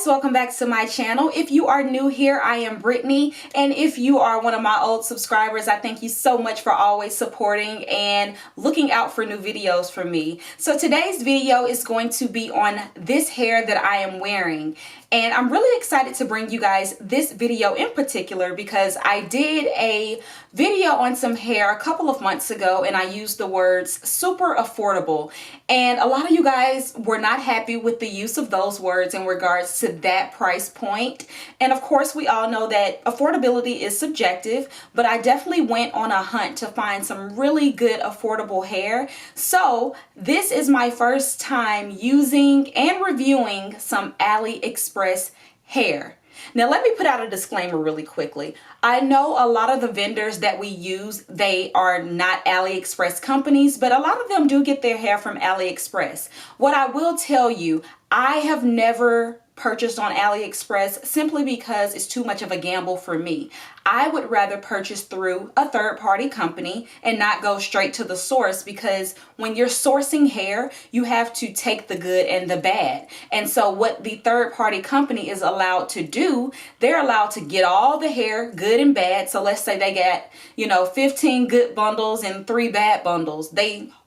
guys, welcome back to my channel. If you are new here, I am Brittany, and if you are one of my old subscribers, I thank you so much for always supporting and looking out for new videos from me. So today's video is going to be on this hair that I am wearing, and I'm really excited to bring you guys this video in particular because I did a video on some hair a couple of months ago and I used the words super affordable, and a lot of you guys were not happy with the use of those words in regards to that price point. And of course, we all know that affordability is subjective, but I definitely went on a hunt to find some really good affordable hair. So this is my first time using and reviewing some AliExpress hair. Now, let me put out a disclaimer really quickly. I know a lot of the vendors that we use, they are not AliExpress companies, but a lot of them do get their hair from AliExpress. What I will tell you, I have never purchased on AliExpress simply because it's too much of a gamble for me. I would rather purchase through a third-party company and not go straight to the source, because when you're sourcing hair, you have to take the good and the bad. And so what the third-party company is allowed to do, they're allowed to get all the hair, good and bad. So let's say they got, 15 good bundles and 3 bad bundles.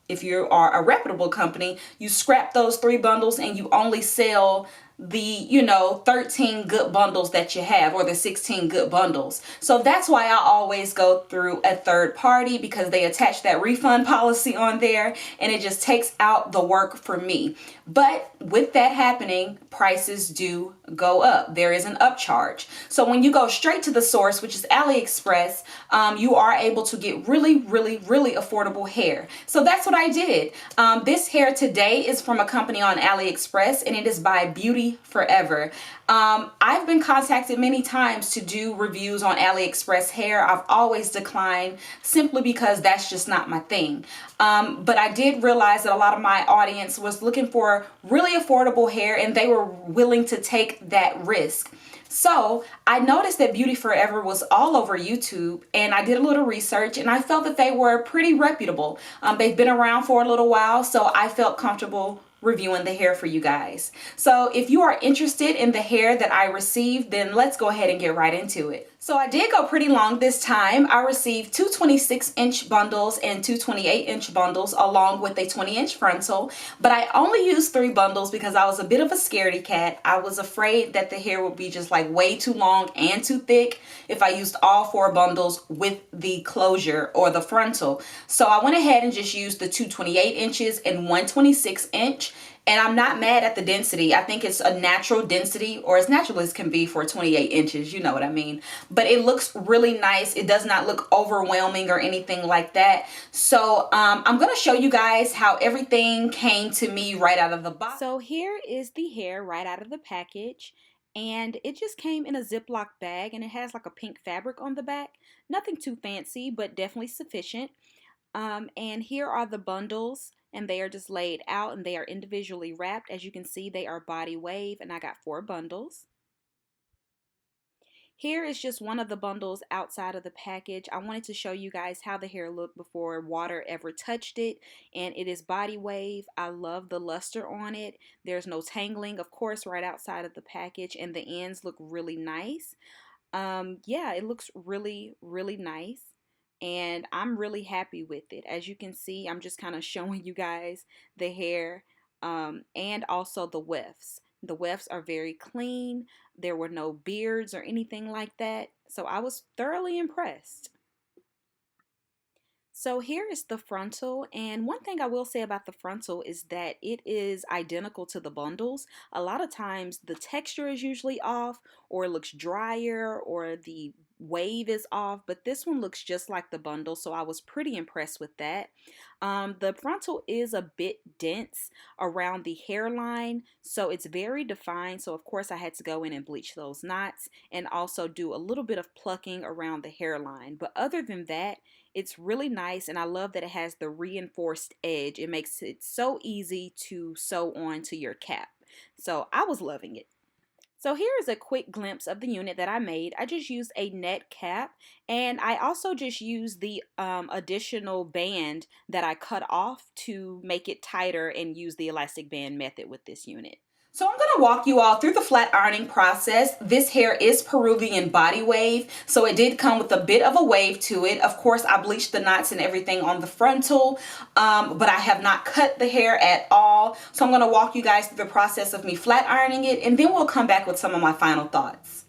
If you are a reputable company, you scrap those 3 bundles and you only sell the 13 good bundles that you have, or the 16 good bundles. So that's why I always go through a third party, because they attach that refund policy on there and it just takes out the work for me. But with that happening, prices do go up. There is an upcharge. So when you go straight to the source, which is AliExpress, you are able to get really, really, really affordable hair. So that's what I did. This hair today is from a company on AliExpress, and it is by Beauty Forever. I've been contacted many times to do reviews on AliExpress hair. I've always declined simply because that's just not my thing. But I did realize that a lot of my audience was looking for really affordable hair and they were willing to take that risk. So I noticed that Beauty Forever was all over YouTube, and I did a little research and I felt that they were pretty reputable. They've been around for a little while, so I felt comfortable reviewing the hair for you guys. So if you are interested in the hair that I received, then let's go ahead and get right into it. So I did go pretty long this time. I received 2 26-inch bundles and 2 28-inch bundles along with a 20-inch frontal, but I only used 3 bundles because I was a bit of a scaredy cat. I was afraid that the hair would be just like way too long and too thick if I used all 4 bundles with the closure or the frontal. So I went ahead and just used the 2 28 inches and 1 26-inch. And I'm not mad at the density. I think it's a natural density, or as natural as can be for 28 inches, you know what I mean. But it looks really nice. It does not look overwhelming or anything like that. So I'm going to show you guys how everything came to me right out of the box. So here is the hair right out of the package. And it just came in a Ziploc bag, and it has like a pink fabric on the back. Nothing too fancy, but definitely sufficient. And here are the bundles, and they are just laid out and they are individually wrapped. As you can see, they are Bodywave, and I got 4 bundles. Here is just one of the bundles outside of the package. I wanted to show you guys how the hair looked before water ever touched it, and it is Bodywave. I love the luster on it. There's no tangling, of course, right outside of the package, and the ends look really nice. Yeah, it looks really, really nice. And I'm really happy with it. As you can see, I'm just kind of showing you guys the hair and also the wefts. The wefts are very clean. There were no beards or anything like that. So I was thoroughly impressed. So here is the frontal, and one thing I will say about the frontal is that it is identical to the bundles. A lot of times the texture is usually off, or it looks drier, or the wave is off, but this one looks just like the bundle, so I was pretty impressed with that. The frontal is a bit dense around the hairline, so it's very defined. So of course I had to go in and bleach those knots and also do a little bit of plucking around the hairline. But other than that, it's really nice, and I love that it has the reinforced edge. It makes it so easy to sew on to your cap. So I was loving it. So here is a quick glimpse of the unit that I made. I just used a net cap, and I also just used the additional band that I cut off to make it tighter and use the elastic band method with this unit. So I'm going to walk you all through the flat ironing process. This hair is Peruvian Bodywave, so it did come with a bit of a wave to it. Of course, I bleached the knots and everything on the frontal, but I have not cut the hair at all. So I'm going to walk you guys through the process of me flat ironing it, and then we'll come back with some of my final thoughts.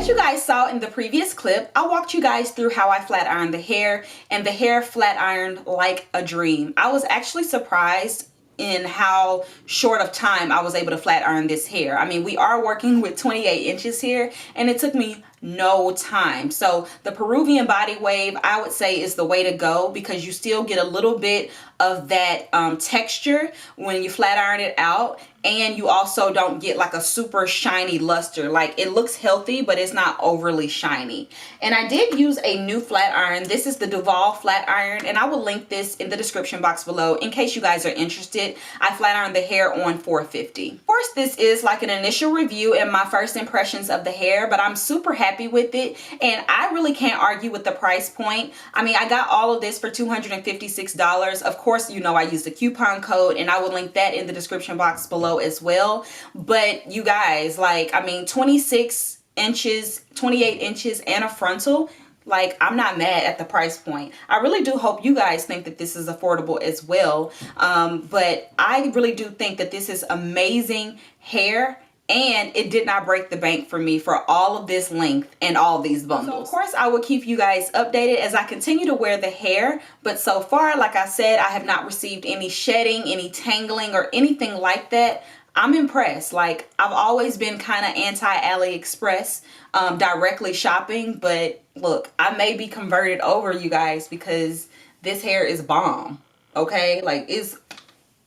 as you guys saw in the previous clip, I walked you guys through how I flat ironed the hair, and the hair flat ironed like a dream. I was actually surprised in how short of time I was able to flat iron this hair. I mean, we are working with 28 inches here, and it took me no time. So the Peruvian Bodywave, I would say, is the way to go, because you still get a little bit of that texture when you flat iron it out, and you also don't get like a super shiny luster. Like, it looks healthy, but it's not overly shiny. And I did use a new flat iron. This is the Duval flat iron, and I will link this in the description box below in case you guys are interested. I flat ironed the hair on 450. Of course, this is like an initial review and my first impressions of the hair, but I'm super happy with it, and I really can't argue with the price point. I mean, I got all of this for $256. Of course, you know I used a coupon code, and I will link that in the description box below as well. But you guys, like, I mean, 26 inches, 28 inches, and a frontal. Like, I'm not mad at the price point. I really do hope you guys think that this is affordable as well. But I really do think that this is amazing hair, and it did not break the bank for me for all of this length and all these bundles. So of course, I will keep you guys updated as I continue to wear the hair. But so far, like I said, I have not received any shedding, any tangling, or anything like that. I'm impressed. Like, I've always been kind of anti-AliExpress directly shopping, but look, I may be converted over, you guys, because this hair is bomb. Okay, like, it's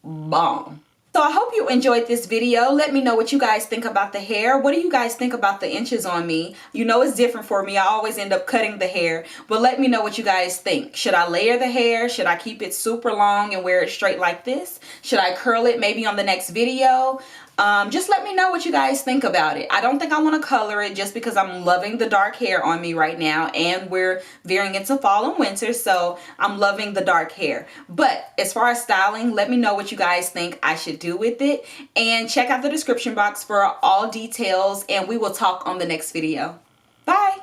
bomb. So I hope you enjoyed this video. Let me know what you guys think about the hair. What do you guys think about the inches on me? You know it's different for me. I always end up cutting the hair. But let me know what you guys think. Should I layer the hair? Should I keep it super long and wear it straight like this? Should I curl it maybe on the next video? Just let me know what you guys think about it. I don't think I want to color it just because I'm loving the dark hair on me right now, and we're veering into fall and winter, so I'm loving the dark hair. But as far as styling, let me know what you guys think I should do with it, and check out the description box for all details, and we will talk on the next video. Bye!